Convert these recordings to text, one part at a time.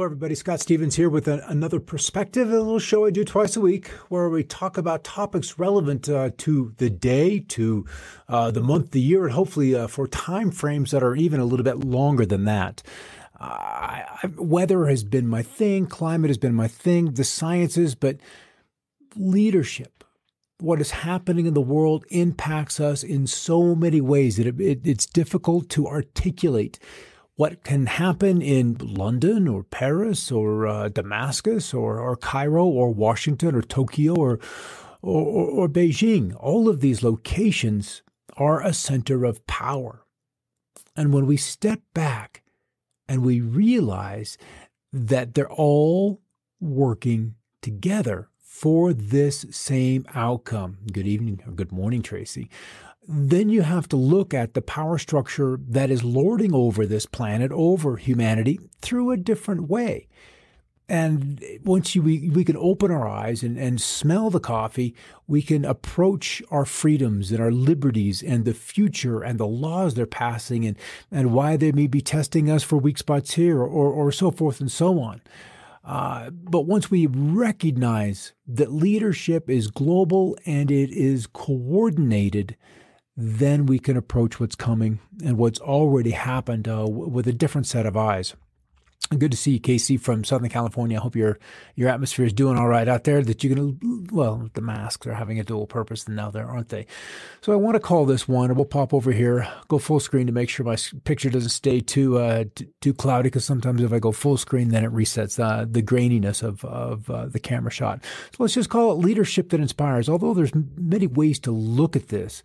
Hello, everybody. Scott Stevens here with another perspective, a little show I do twice a week where we talk about topics relevant to the day, to the month, the year, and hopefully for time frames that are even a little bit longer than that. Weather has been my thing. Climate has been my thing. The sciences, but leadership, what is happening in the world impacts us in so many ways that it's difficult to articulate what can happen in London or Paris or Damascus or Cairo or Washington or Tokyo or Beijing. All of these locations are a center of power. And when we step back and we realize that they're all working together for this same outcome. Good evening or good morning, Tracy. Then you have to look at the power structure that is lording over this planet, over humanity, through a different way. And once we can open our eyes and smell the coffee, we can approach our freedoms and our liberties and the future and the laws they're passing and why they may be testing us for weak spots here or so forth and so on. But once we recognize that leadership is global and it is coordinated, then we can approach what's coming and what's already happened with a different set of eyes. Good to see you, Casey, from Southern California. I hope your atmosphere is doing all right out there, that you're going to, well, the masks are having a dual purpose now there, aren't they? So I want to call this one, and we'll pop over here, go full screen to make sure my picture doesn't stay too cloudy, because sometimes if I go full screen, then it resets the graininess of the camera shot. So let's just call it leadership that inspires, although there's many ways to look at this.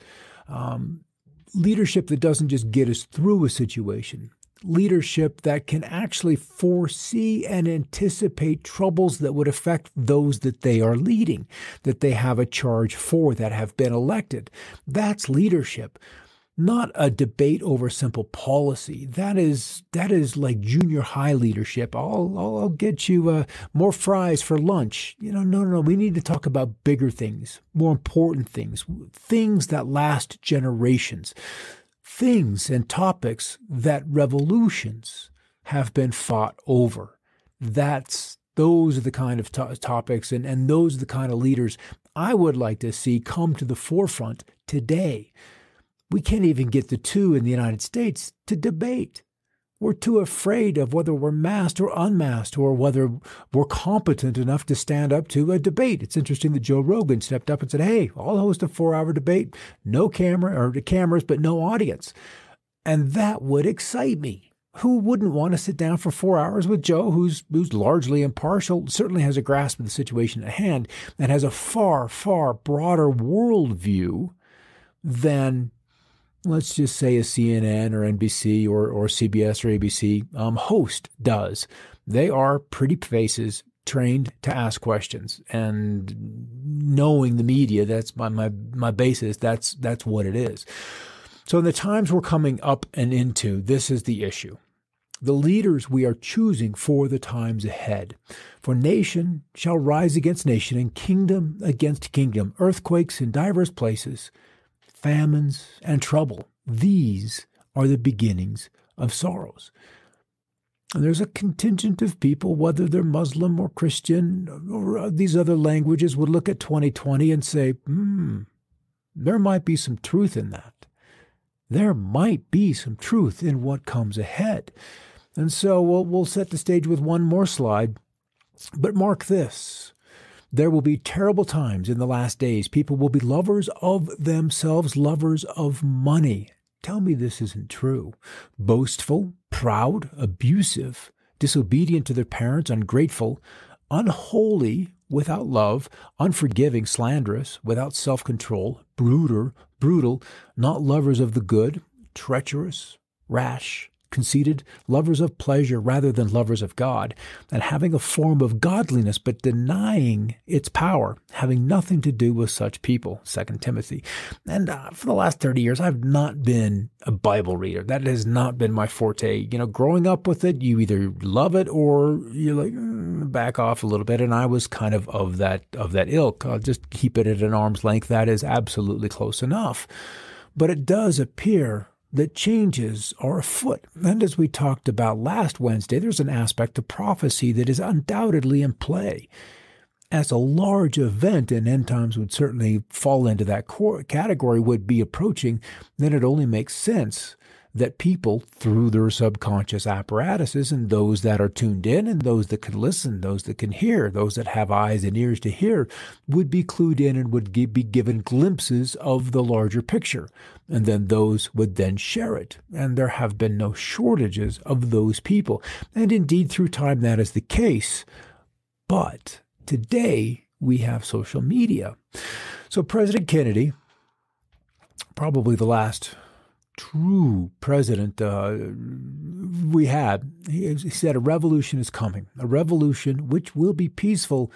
Leadership that doesn't just get us through a situation. Leadership that can actually foresee and anticipate troubles that would affect those that they are leading, that they have a charge for, that have been elected. That's leadership, not a debate over simple policy. That is like junior high leadership. I'll get you more fries for lunch. No. We need to talk about bigger things, more important things, things that last generations. Things and topics that revolutions have been fought over. Those are the kind of topics and those are the kind of leaders I would like to see come to the forefront today. We can't even get the two in the United States to debate. We're too afraid of whether we're masked or unmasked or whether we're competent enough to stand up to a debate. It's interesting that Joe Rogan stepped up and said, hey, I'll host a 4-hour debate, no cameras, but no audience. And that would excite me. Who wouldn't want to sit down for 4 hours with Joe, who's largely impartial, certainly has a grasp of the situation at hand, and has a far, far broader worldview than, let's just say, a CNN or NBC or CBS or ABC host does. They are pretty faces trained to ask questions, and knowing the media, that's my basis. That's what it is. So in the times we're coming up and into, this is the issue. The leaders we are choosing for the times ahead. For nation shall rise against nation and kingdom against kingdom, earthquakes in diverse places, famines and trouble. These are the beginnings of sorrows. And there's a contingent of people, whether they're Muslim or Christian or these other languages, would look at 2020 and say, there might be some truth in that. There might be some truth in what comes ahead. And so we'll set the stage with one more slide. But mark this. There will be terrible times in the last days. People will be lovers of themselves, lovers of money. Tell me this isn't true. Boastful, proud, abusive, disobedient to their parents, ungrateful, unholy, without love, unforgiving, slanderous, without self-control, brutal, not lovers of the good, treacherous, rash, conceited, lovers of pleasure rather than lovers of God, and having a form of godliness but denying its power, having nothing to do with such people, 2 Timothy. And for the last 30 years, I've not been a Bible reader. That has not been my forte. Growing up with it, you either love it or you're like, back off a little bit. And I was kind of that ilk. I'll just keep it at an arm's length. That is absolutely close enough. But it does appear that changes are afoot. And as we talked about last Wednesday, there's an aspect of prophecy that is undoubtedly in play. As a large event, and end times would certainly fall into that category, would be approaching, then it only makes sense that people, through their subconscious apparatuses, and those that are tuned in, and those that can listen, those that can hear, those that have eyes and ears to hear, would be clued in and would be given glimpses of the larger picture. And then those would then share it. And there have been no shortages of those people. And indeed, through time, that is the case. But today, we have social media. So President Kennedy, probably the last true president we had, he said a revolution is coming, a revolution which will be peaceful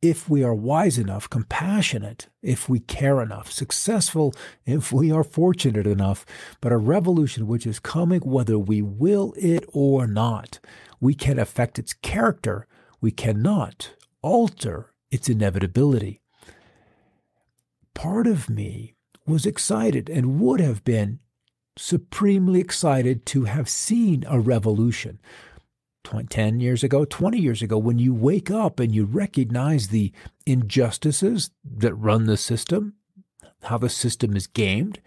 if we are wise enough, compassionate if we care enough, successful if we are fortunate enough, but a revolution which is coming whether we will it or not. We can affect its character. We cannot alter its inevitability. Part of me was excited and would have been supremely excited to have seen a revolution 10 years ago, 20 years ago, when you wake up and you recognize the injustices that run the system, how the system is gamed,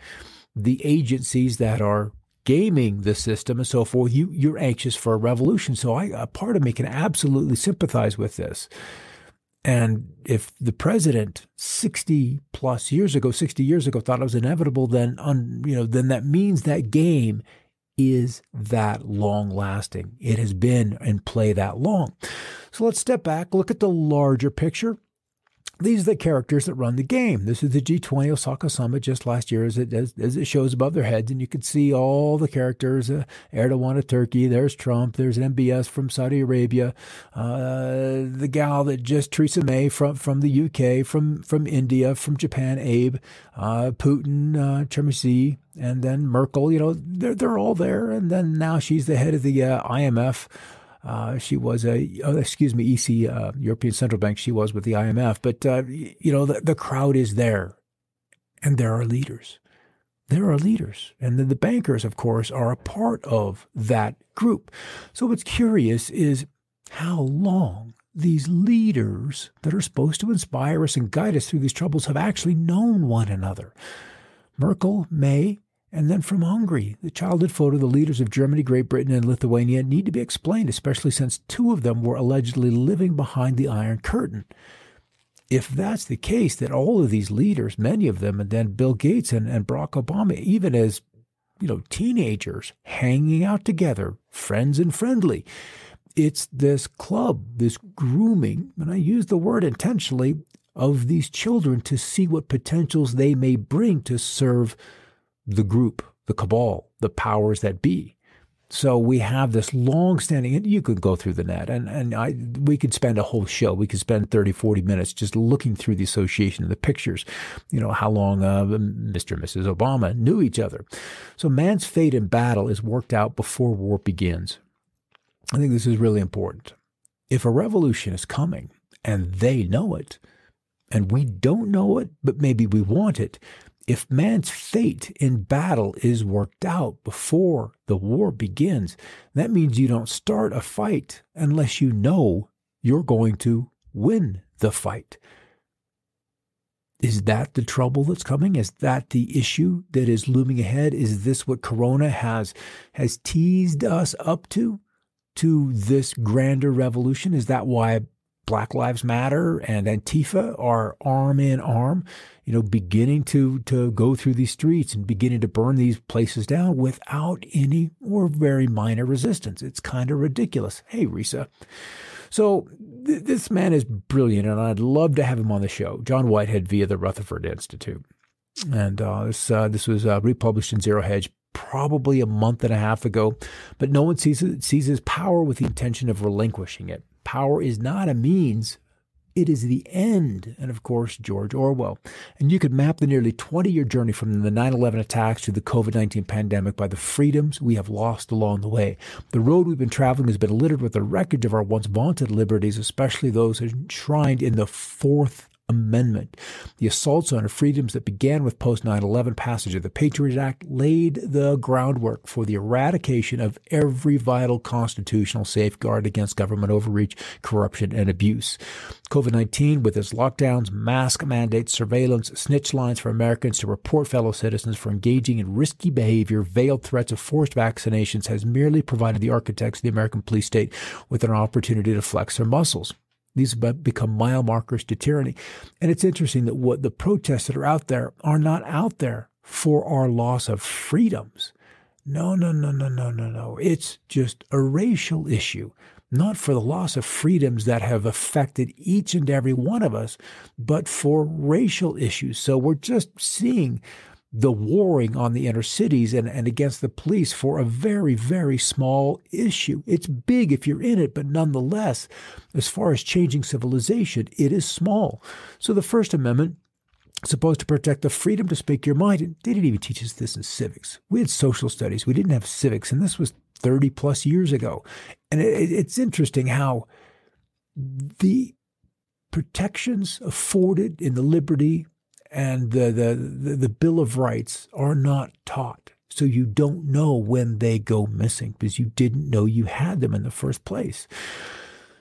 the agencies that are gaming the system and so forth, you're anxious for a revolution. So a part of me can absolutely sympathize with this. And if the president 60 years ago thought it was inevitable, then that means that game is that long lasting. It has been in play that long. So let's step back, look at the larger picture. These are the characters that run the game. This is the G20 Osaka Summit just last year as it shows above their heads. And you can see all the characters, Erdogan of Turkey, there's Trump, there's MBS from Saudi Arabia, the gal that just Theresa May from the UK, from India, from Japan, Abe, Putin, Chairman Xi, and then Merkel, they're all there. And then now she's the head of the IMF. She was EC, European Central Bank. She was with the IMF. But, the crowd is there. And there are leaders. There are leaders. And then the bankers, of course, are a part of that group. So what's curious is how long these leaders that are supposed to inspire us and guide us through these troubles have actually known one another. Merkel, May, and then from Hungary, the childhood photo, the leaders of Germany, Great Britain, and Lithuania need to be explained, especially since two of them were allegedly living behind the Iron Curtain. If that's the case, that all of these leaders, many of them, and then Bill Gates and Barack Obama, even as teenagers, hanging out together, friends and friendly, it's this club, this grooming, and I use the word intentionally, of these children to see what potentials they may bring to serve the group, the cabal, the powers that be. So we have this long-standing, and you could go through the net, and we could spend a whole show. We could spend 30, 40 minutes just looking through the association of the pictures, how long Mr. and Mrs. Obama knew each other. So man's fate in battle is worked out before war begins. I think this is really important. If a revolution is coming, and they know it, and we don't know it, but maybe we want it, if man's fate in battle is worked out before the war begins, that means you don't start a fight unless you know you're going to win the fight. Is that the trouble that's coming? Is that the issue that is looming ahead? Is this what Corona has teased us up to this grander revolution? Is that why Black Lives Matter and Antifa are arm in arm, beginning to go through these streets and beginning to burn these places down without any or very minor resistance? It's kind of ridiculous. Hey, Risa. So this man is brilliant, and I'd love to have him on the show. John Whitehead via the Rutherford Institute. And this was republished in Zero Hedge probably a month and a half ago, but no one seizes power with the intention of relinquishing it. Power is not a means, it is the end. And of course, George Orwell. And you could map the nearly 20-year journey from the 9/11 attacks to the COVID-19 pandemic by the freedoms we have lost along the way. The road we've been traveling has been littered with the wreckage of our once vaunted liberties, especially those enshrined in the Fourth Amendment. The assaults on our freedoms that began with post 9/11 passage of the Patriot Act laid the groundwork for the eradication of every vital constitutional safeguard against government overreach, corruption, and abuse. COVID-19, with its lockdowns, mask mandates, surveillance, snitch lines for Americans to report fellow citizens for engaging in risky behavior, veiled threats of forced vaccinations, has merely provided the architects of the American police state with an opportunity to flex their muscles. These have become mile markers to tyranny. And it's interesting that what the protests that are out there are not out there for our loss of freedoms. No. It's just a racial issue, not for the loss of freedoms that have affected each and every one of us, but for racial issues. So we're just seeing the warring on the inner cities and against the police for a very, very small issue. It's big if you're in it, but nonetheless, as far as changing civilization, it is small. So the First Amendment is supposed to protect the freedom to speak your mind. And they didn't even teach us this in civics. We had social studies. We didn't have civics, and this was 30 plus years ago. And it's interesting how the protections afforded in the liberty and the Bill of Rights are not taught. So you don't know when they go missing because you didn't know you had them in the first place.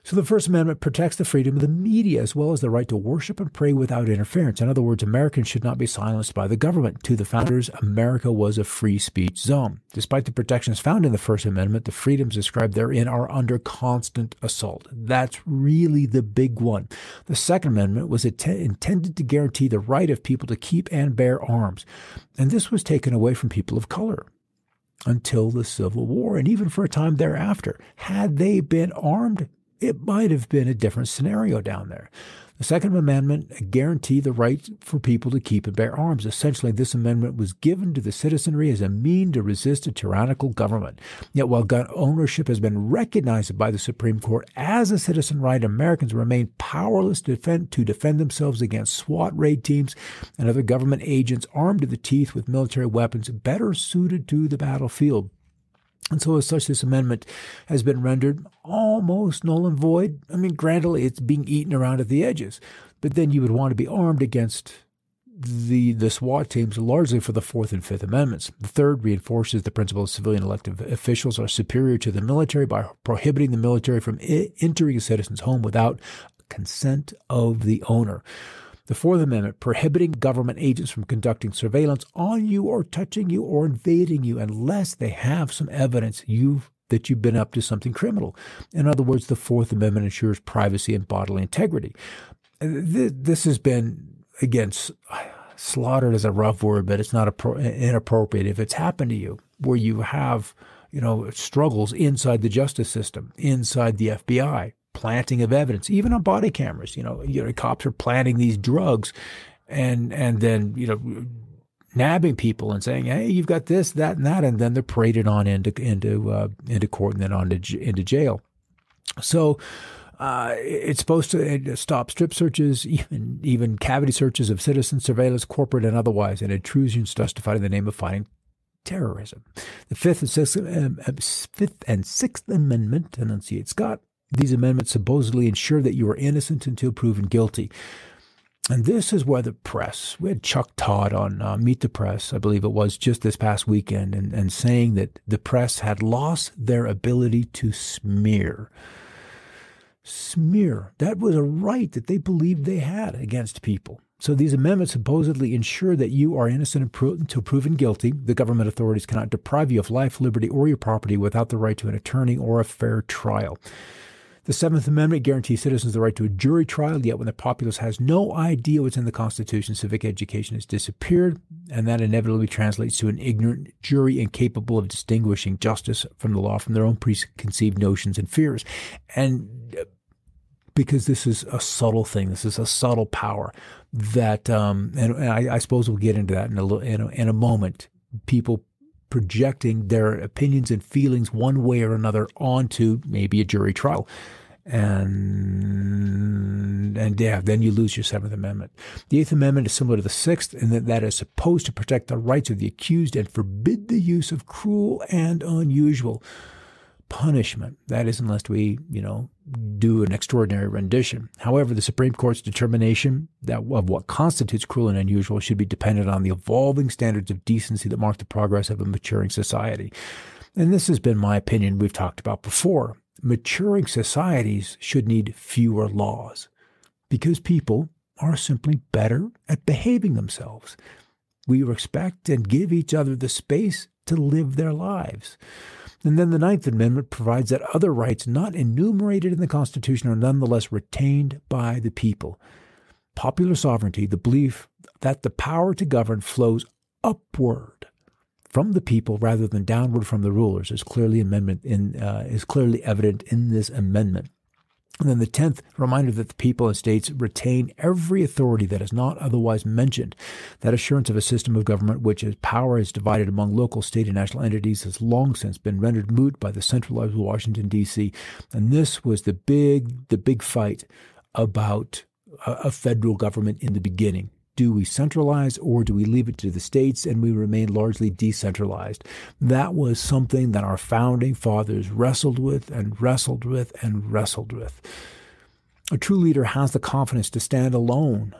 So the First Amendment protects the freedom of the media as well as the right to worship and pray without interference. In other words, Americans should not be silenced by the government. To the founders, America was a free speech zone. Despite the protections found in the First Amendment, the freedoms described therein are under constant assault. That's really the big one. The Second Amendment was intended to guarantee the right of people to keep and bear arms. And this was taken away from people of color until the Civil War and even for a time thereafter. Had they been armed, it might have been a different scenario down there. The Second Amendment guaranteed the right for people to keep and bear arms. Essentially, this amendment was given to the citizenry as a means to resist a tyrannical government. Yet while gun ownership has been recognized by the Supreme Court as a citizen right, Americans remain powerless to defend themselves against SWAT raid teams and other government agents armed to the teeth with military weapons better suited to the battlefield. And so as such, this amendment has been rendered almost null and void. I mean, granted, it's being eaten around at the edges, but then you would want to be armed against the SWAT teams largely for the Fourth and Fifth Amendments. The third reinforces the principle of civilian elected officials are superior to the military by prohibiting the military from entering a citizen's home without consent of the owner. The Fourth Amendment, prohibiting government agents from conducting surveillance on you or touching you or invading you unless they have some evidence that you've been up to something criminal. In other words, the Fourth Amendment ensures privacy and bodily integrity. This has been, again, slaughtered is a rough word, but it's not inappropriate. If it's happened to you, where you have, struggles inside the justice system, inside the FBI, planting of evidence, even on body cameras. Cops are planting these drugs and then, nabbing people and saying, hey, you've got this, that, and that, and then they're paraded on into court and then into jail. So it's supposed to stop strip searches, even cavity searches of citizens, surveillance, corporate and otherwise, and intrusions justified in the name of fighting terrorism. The Fifth and Sixth Amendment, enunciate Scott. These amendments supposedly ensure that you are innocent until proven guilty. And this is where the press, we had Chuck Todd on Meet the Press, I believe it was, just this past weekend, and saying that the press had lost their ability to smear. Smear. That was a right that they believed they had against people. So these amendments supposedly ensure that you are innocent until proven guilty. The government authorities cannot deprive you of life, liberty, or your property without the right to an attorney or a fair trial. The Seventh Amendment guarantees citizens the right to a jury trial, yet when the populace has no idea what's in the Constitution, civic education has disappeared, and that inevitably translates to an ignorant jury incapable of distinguishing justice from the law from their own preconceived notions and fears. And because this is a subtle thing, this is a subtle power that, and I suppose we'll get into that in a moment, people projecting their opinions and feelings one way or another onto maybe a jury trial. And then you lose your Seventh Amendment. The Eighth Amendment is similar to the Sixth in that is supposed to protect the rights of the accused and forbid the use of cruel and unusual punishment. That is, unless we, do an extraordinary rendition. However, the Supreme Court's determination of what constitutes cruel and unusual should be dependent on the evolving standards of decency that mark the progress of a maturing society. And this has been my opinion we've talked about before. Maturing societies should need fewer laws because people are simply better at behaving themselves. We respect and give each other the space to live their lives. And then the Ninth Amendment provides that other rights not enumerated in the Constitution are nonetheless retained by the people. Popular sovereignty, the belief that the power to govern flows upward from the people rather than downward from the rulers, is clearly evident in this amendment. And then the 10th, reminder that the people and states retain every authority that is not otherwise mentioned. That assurance of a system of government which its power is divided among local, state, and national entities has long since been rendered moot by the centralized Washington, D.C. And this was the big fight about a federal government in the beginning. Do we centralize or do we leave it to the states and we remain largely decentralized? That was something that our founding fathers wrestled with and wrestled with and wrestled with. A true leader has the confidence to stand alone,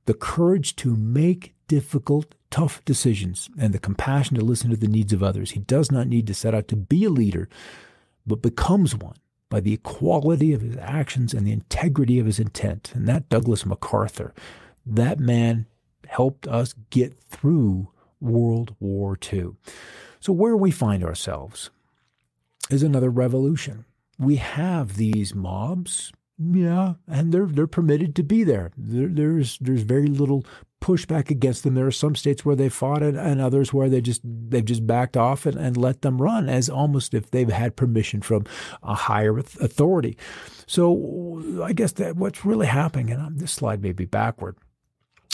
the courage to make difficult, tough decisions, and the compassion to listen to the needs of others. He does not need to set out to be a leader, but becomes one by the equality of his actions and the integrity of his intent. And that Douglas MacArthur, that man helped us get through World War II. So where we find ourselves is another revolution. We have these mobs, and they're permitted to be there. There's very little pushback against them. There are some states where they fought it, and others where they've just backed off and let them run, as almost if they've had permission from a higher authority. So I guess that what's really happening, and this slide may be backward,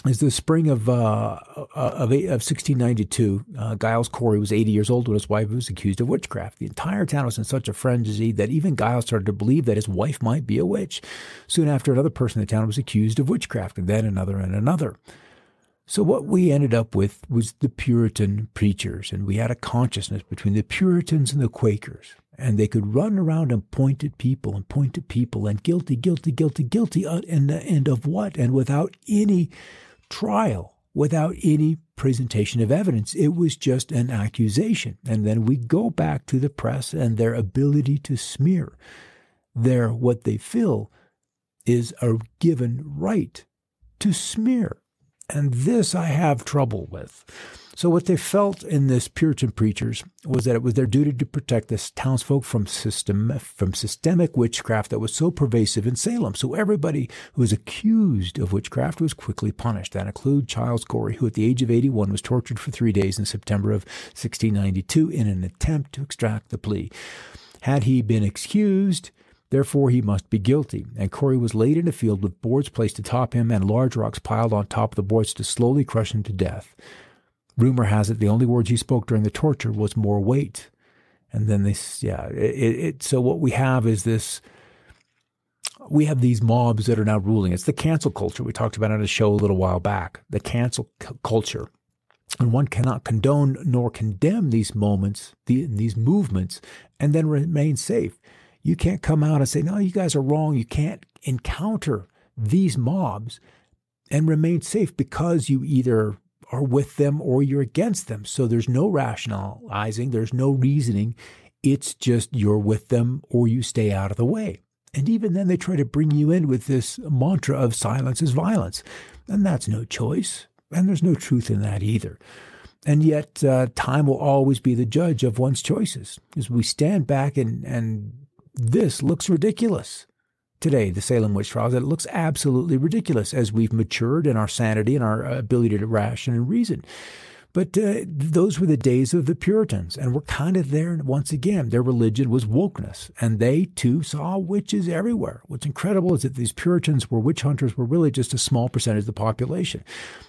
is the spring of 1692. Giles Corey was 80 years old when his wife was accused of witchcraft. The entire town was in such a frenzy that even Giles started to believe that his wife might be a witch. Soon after, another person in the town was accused of witchcraft, and then another and another. So what we ended up with was the Puritan preachers, and we had a consciousness between the Puritans and the Quakers. And they could run around and point at people and guilty, and of what? And without any trial, without any presentation of evidence. It was just an accusation. And then we go back to the press and their ability to smear. What they feel is a given right to smear. And this I have trouble with. So what they felt in this Puritan preachers was that it was their duty to protect the townsfolk from systemic witchcraft that was so pervasive in Salem. So everybody who was accused of witchcraft was quickly punished. That included Giles Corey, who at the age of 81 was tortured for 3 days in September of 1692 in an attempt to extract the plea. Had he been excused, therefore he must be guilty. And Corey was laid in a field with boards placed atop him and large rocks piled on top of the boards to slowly crush him to death. Rumor has it the only words he spoke during the torture was more weight. And then so what we have is this, we have these mobs that are now ruling. It's the cancel culture we talked about on a show a little while back, the cancel culture. And one cannot condone nor condemn these moments, these movements, and then remain safe. You can't come out and say, no, you guys are wrong. You can't encounter these mobs and remain safe because you either are with them or you're against them. So there's no rationalizing. There's no reasoning. It's just you're with them or you stay out of the way. And even then they try to bring you in with this mantra of silence is violence. And that's no choice. And there's no truth in that either. And yet time will always be the judge of one's choices. As we stand back and this looks ridiculous. Today, the Salem witch trials, it looks absolutely ridiculous as we've matured in our sanity and our ability to ration and reason. But those were the days of the Puritans, and we're kind of there once again. Their religion was wokeness, and they too saw witches everywhere. What's incredible is that these Puritans witch hunters were really just a small percentage of the population.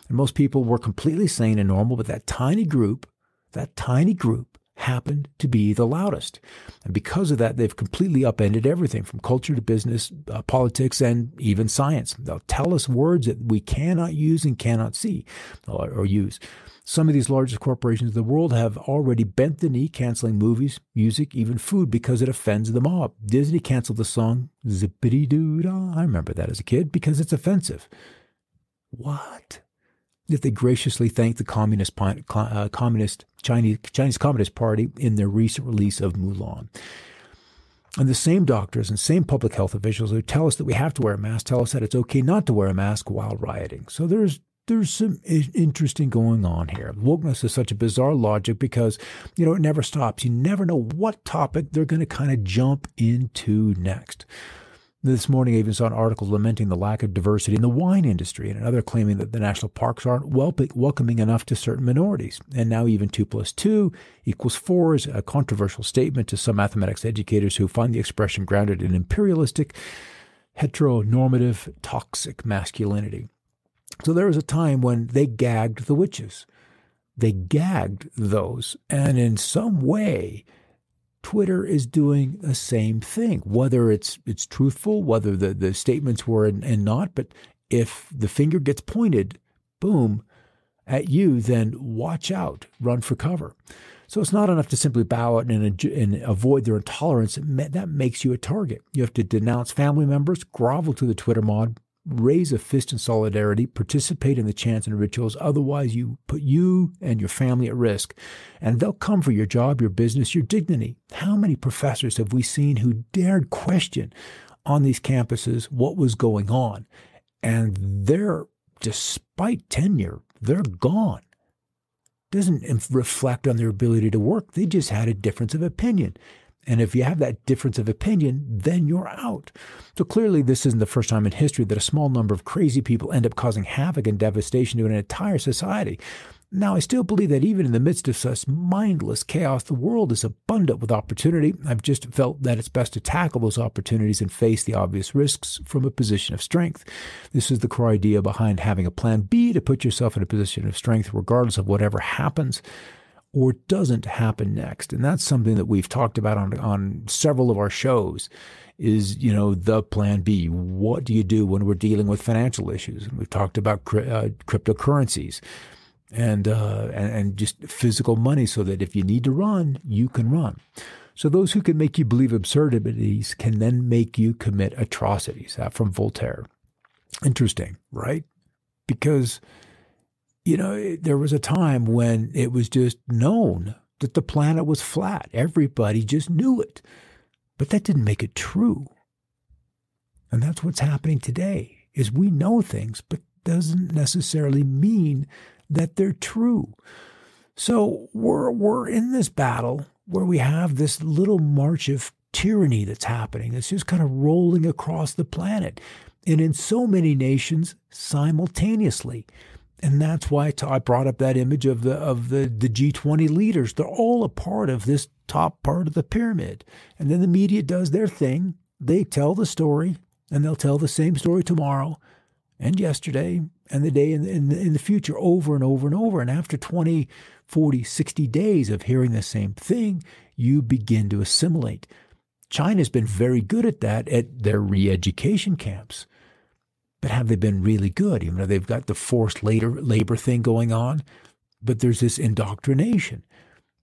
And most people were completely sane and normal, but that tiny group happened to be the loudest. And because of that, they've completely upended everything from culture to business, politics, and even science. They'll tell us words that we cannot use and cannot see or use. Some of these largest corporations in the world have already bent the knee, canceling movies, music, even food because it offends the mob. Disney canceled the song Zippity-Doo-Dah. I remember that as a kid because it's offensive. What? Yet they graciously thanked the Chinese Communist Party in their recent release of Mulan. And the same doctors and same public health officials who tell us that we have to wear a mask tell us that it's okay not to wear a mask while rioting. So there's some interesting going on here. Wokeness is such a bizarre logic because, it never stops. You never know what topic they're going to kind of jump into next. This morning, I even saw an article lamenting the lack of diversity in the wine industry, and another claiming that the national parks aren't welcoming enough to certain minorities. And now even 2 + 2 = 4 is a controversial statement to some mathematics educators who find the expression grounded in imperialistic, heteronormative, toxic masculinity. So there was a time when they gagged the witches. They gagged those, and in some way, Twitter is doing the same thing, whether it's truthful, whether the statements were and not. But if the finger gets pointed, boom, at you, then watch out, run for cover. So it's not enough to simply bow out and avoid their intolerance. That makes you a target. You have to denounce family members, grovel to the Twitter mob, raise a fist in solidarity, participate in the chants and rituals. Otherwise, you put you and your family at risk. And they'll come for your job, your business, your dignity. How many professors have we seen who dared question on these campuses what was going on? And despite tenure, they're gone. Doesn't reflect on their ability to work. They just had a difference of opinion. And if you have that difference of opinion, then you're out. So clearly, this isn't the first time in history that a small number of crazy people end up causing havoc and devastation to an entire society. Now, I still believe that even in the midst of such mindless chaos, the world is abundant with opportunity. I've just felt that it's best to tackle those opportunities and face the obvious risks from a position of strength. This is the core idea behind having a plan B, to put yourself in a position of strength regardless of whatever happens or doesn't happen next. And that's something that we've talked about on several of our shows is, the plan B. What do you do when we're dealing with financial issues? And we've talked about cryptocurrencies and just physical money so that if you need to run, you can run. So those who can make you believe absurdities can then make you commit atrocities. That from Voltaire. Interesting, right? Because there was a time when it was just known that the planet was flat. Everybody just knew it. But that didn't make it true. And that's what's happening today, is we know things, but doesn't necessarily mean that they're true. So we're in this battle where we have this little march of tyranny that's happening. It's just kind of rolling across the planet. And in so many nations simultaneously. And that's why I brought up that image of the G20 leaders. They're all a part of this top part of the pyramid. And then the media does their thing. They tell the story, and they'll tell the same story tomorrow and yesterday and the day in the future over and over and over. And after 20, 40, 60 days of hearing the same thing, you begin to assimilate. China's been very good at that at their re-education camps. But have they been really good? Even though they've got the forced labor thing going on, but there's this indoctrination.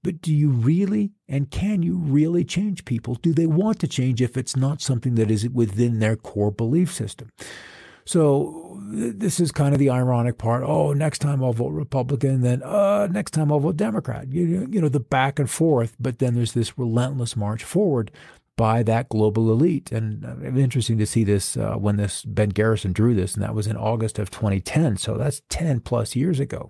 But do you really and can you really change people? Do they want to change if it's not something that is within their core belief system? So this is kind of the ironic part. Oh, next time I'll vote Republican, then next time I'll vote Democrat. The back and forth, but then there's this relentless march forward by that global elite. And it's interesting to see this when Ben Garrison drew this, and that was in August of 2010. So that's 10 plus years ago.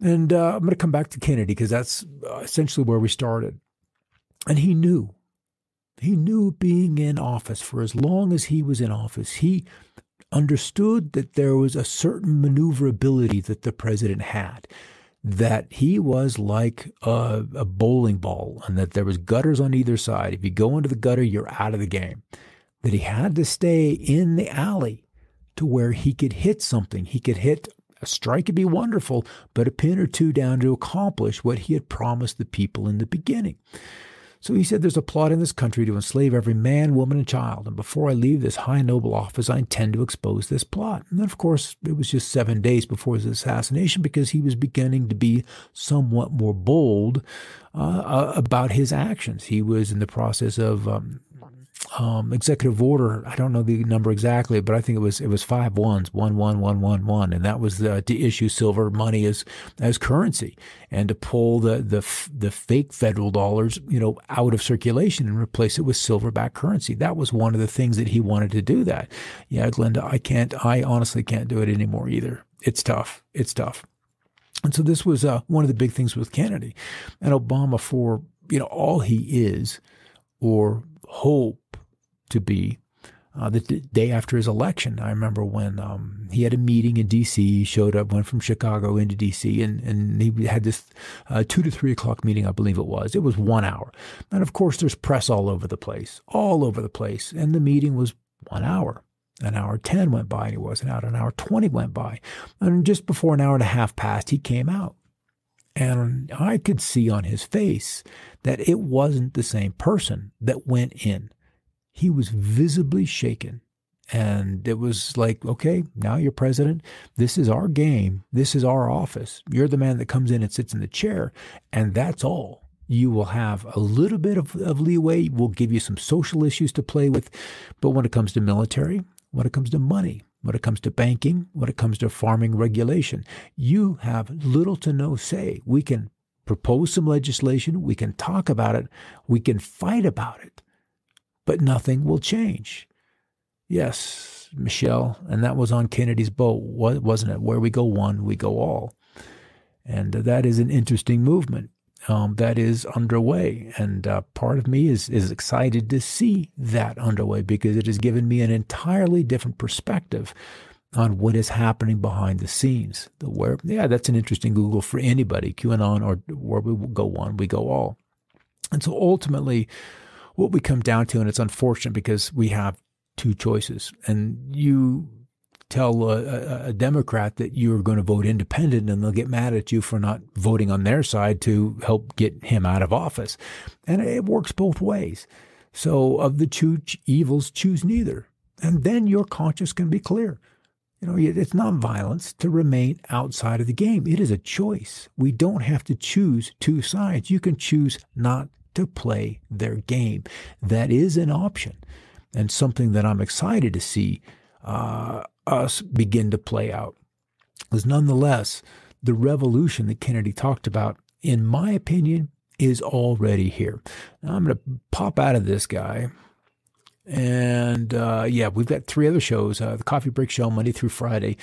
And I'm going to come back to Kennedy because that's essentially where we started. And he knew being in office for as long as he was in office, he understood that there was a certain maneuverability that the president had, that he was like a bowling ball and that there was gutters on either side. If you go into the gutter, you're out of the game. That he had to stay in the alley to where he could hit something. He could hit A strike would be wonderful, but a pin or two down to accomplish what he had promised the people in the beginning. So he said, there's a plot in this country to enslave every man, woman, and child. And before I leave this high noble office, I intend to expose this plot. And then, of course, it was just 7 days before his assassination because he was beginning to be somewhat more bold about his actions. He was in the process of executive order. I don't know the number exactly, but I think it was 5 ones, 11111, and that was to issue silver money as currency and to pull the fake federal dollars, out of circulation and replace it with silver-backed currency. That was one of the things that he wanted to do. That, yeah, Glenda, I honestly can't do it anymore either. It's tough. And so this was one of the big things with Kennedy and Obama for all he is or hope to be the day after his election. I remember when he had a meeting in D.C., showed up, went from Chicago into D.C., and he had this 2 to 3 o'clock meeting, I believe it was. It was 1 hour. And of course, there's press all over the place. And the meeting was 1 hour. An hour 10 went by, and he wasn't out. An hour 20 went by. And just before an hour and a half passed, he came out. And I could see on his face that it wasn't the same person that went in. He was visibly shaken. And it was like, okay, now you're president. This is our game. This is our office. You're the man that comes in and sits in the chair. And that's all. You will have a little bit of leeway. We'll give you some social issues to play with. But when it comes to military, when it comes to money, when it comes to banking, when it comes to farming regulation, you have little to no say. We can propose some legislation. We can talk about it. We can fight about it. But nothing will change. Yes, Michelle, and that was on Kennedy's boat, wasn't it? Where we go one, we go all. And that is an interesting movement that is underway. And part of me is excited to see that underway because it has given me an entirely different perspective on what is happening behind the scenes. That's an interesting Google for anybody, QAnon or where we go one, we go all. And so ultimately, what we come down to, and it's unfortunate because we have two choices, and you tell a Democrat that you're going to vote independent and they'll get mad at you for not voting on their side to help get him out of office. And it works both ways. So of the two evils, choose neither. And then your conscience can be clear. It's not violence to remain outside of the game. It is a choice. We don't have to choose two sides. You can choose not to play their game. That is an option and something that I'm excited to see us begin to play out. Because nonetheless, the revolution that Kennedy talked about, in my opinion, is already here. Now, I'm going to pop out of this guy. And we've got 3 other shows. The Coffee Break Show, Monday through Friday,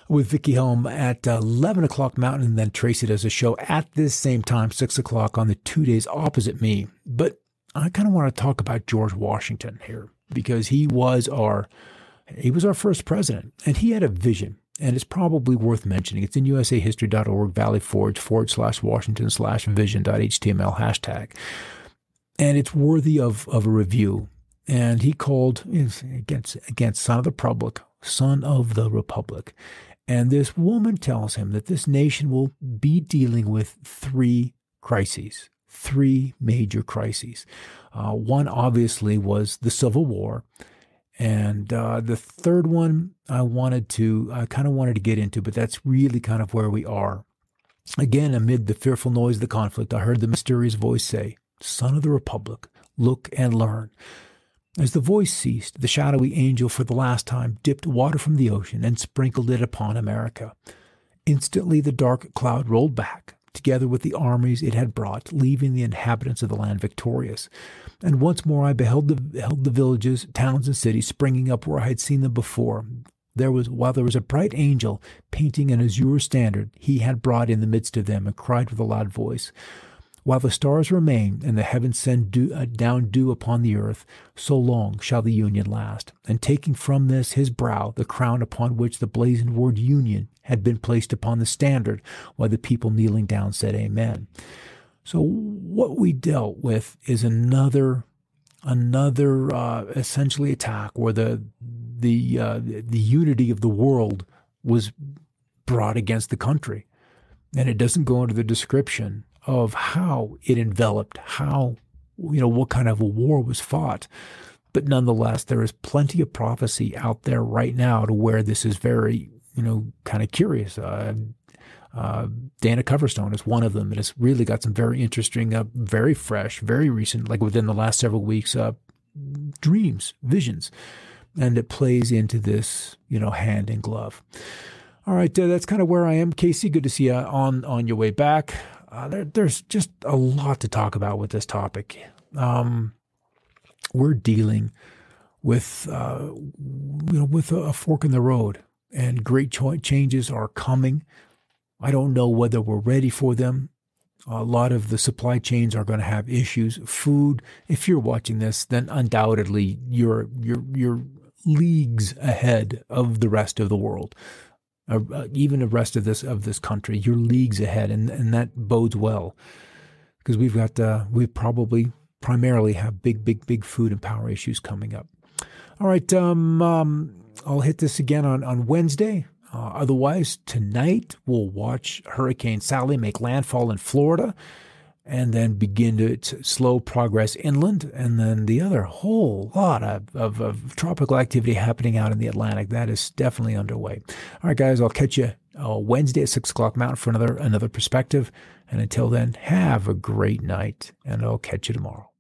with Vicky Helm at 11 o'clock Mountain, and then Tracy does a show at this same time, 6 o'clock on the 2 days opposite me. But I kind of want to talk about George Washington here because he was our first president, and he had a vision. And it's probably worth mentioning. It's in usahistory.org, Valley Forge /Washington/vision.html hashtag. And it's worthy of a review. And he called against Son of the Republic. And this woman tells him that this nation will be dealing with 3 crises, 3 major crises. One obviously was the Civil War. And the third one I kind of wanted to get into, but that's really kind of where we are. Again, amid the fearful noise of the conflict, I heard the mysterious voice say, "Son of the Republic, look and learn." As the voice ceased, the shadowy angel for the last time dipped water from the ocean and sprinkled it upon America. Instantly the dark cloud rolled back, together with the armies it had brought, leaving the inhabitants of the land victorious. And once more I beheld the villages, towns, and cities springing up where I had seen them before. While there was a bright angel painting an azure standard, he had brought in the midst of them and cried with a loud voice, "While the stars remain and the heavens send down dew upon the earth, so long shall the Union last." And taking from this his brow the crown upon which the blazoned word Union had been placed upon the standard, while the people kneeling down said Amen. So what we dealt with is another essentially attack where the unity of the world was brought against the country. And it doesn't go into the description of how it enveloped, how, what kind of a war was fought. But nonetheless, there is plenty of prophecy out there right now to where this is very, kind of curious. Dana Coverstone is one of them. And it's really got some very interesting, very fresh, very recent, like within the last several weeks, dreams, visions. And it plays into this, hand in glove. All right, that's kind of where I am. Casey, good to see you on your way back. There's just a lot to talk about with this topic. We're dealing with, with a fork in the road, and great changes are coming. I don't know whether we're ready for them. A lot of the supply chains are going to have issues. Food, if you're watching this, then undoubtedly you're leagues ahead of the rest of the world. Even the rest of this country, you're leagues ahead, and that bodes well, because we probably primarily have big food and power issues coming up. All right, I'll hit this again on Wednesday. Otherwise, tonight we'll watch Hurricane Sally make landfall in Florida, and then begin to slow progress inland, and then the other whole lot of tropical activity happening out in the Atlantic. That is definitely underway. All right, guys, I'll catch you Wednesday at 6 o'clock Mountain for another perspective. And until then, have a great night, and I'll catch you tomorrow.